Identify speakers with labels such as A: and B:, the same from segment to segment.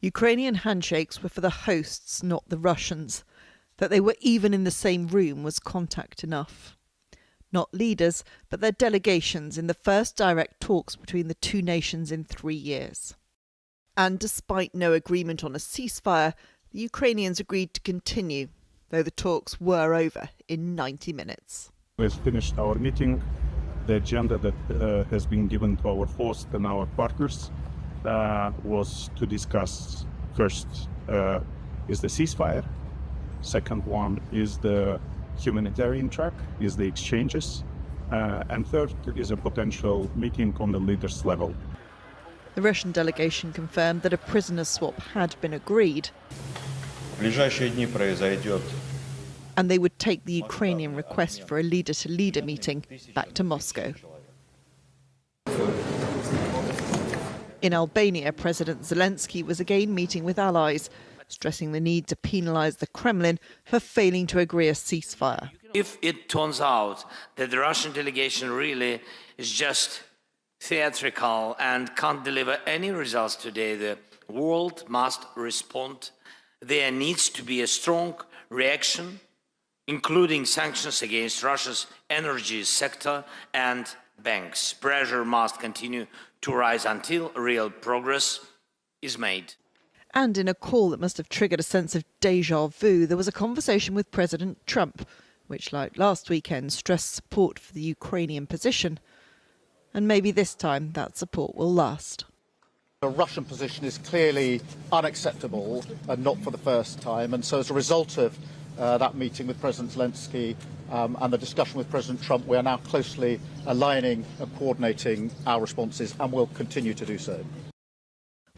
A: Ukrainian handshakes were for the hosts, not the Russians. That they were even in the same room was contact enough. Not leaders, but their delegations in the first direct talks between the two nations in 3 years. And despite no agreement on a ceasefire, the Ukrainians agreed to continue, though the talks were over in 90 minutes.
B: We've finished our meeting. The agenda that has been given to our host and our partners was to discuss first is the ceasefire, second one is the humanitarian track, is the exchanges, and third is a potential meeting on the leaders level.
A: The Russian delegation confirmed that a prisoner swap had been agreed, and they would take the Ukrainian request for a leader-to-leader meeting back to Moscow. In Albania, President Zelenskyy was again meeting with allies, stressing the need to penalise the Kremlin for failing to agree a ceasefire.
C: If it turns out that the Russian delegation really is just theatrical and can't deliver any results today, the world must respond. There needs to be a strong reaction, including sanctions against Russia's energy sector and banks. Pressure must continue to rise until real progress is made.
A: And in a call that must have triggered a sense of déjà vu, there was a conversation with President Trump, which, like last weekend, stressed support for the Ukrainian position. And maybe this time that support will last.
D: The Russian position is clearly unacceptable, and not for the first time. And so as a result of that meeting with President Zelenskyy and the discussion with President Trump, we are now closely aligning and coordinating our responses, and will continue to do so.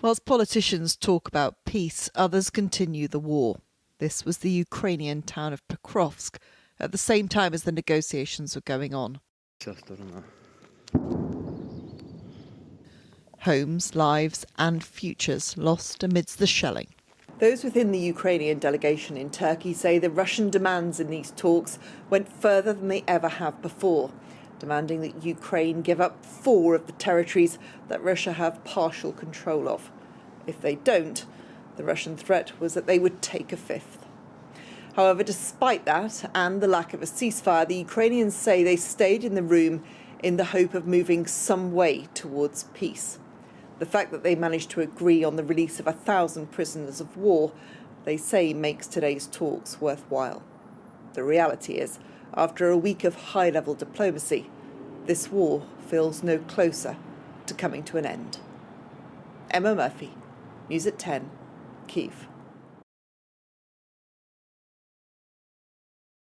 A: Whilst politicians talk about peace, others continue the war. This was the Ukrainian town of Pokrovsk at the same time as the negotiations were going on. Homes, lives and futures lost amidst the shelling. Those within the Ukrainian delegation in Turkey say the Russian demands in these talks went further than they ever have before, demanding that Ukraine give up 4 of the territories that Russia have partial control of. If they don't, the Russian threat was that they would take a 5th. However, despite that and the lack of a ceasefire, the Ukrainians say they stayed in the room in the hope of moving some way towards peace. The fact that they managed to agree on the release of 1,000 prisoners of war, they say, makes today's talks worthwhile. The reality is, after a week of high-level diplomacy, this war feels no closer to coming to an end. Emma Murphy, News at 10, Kyiv.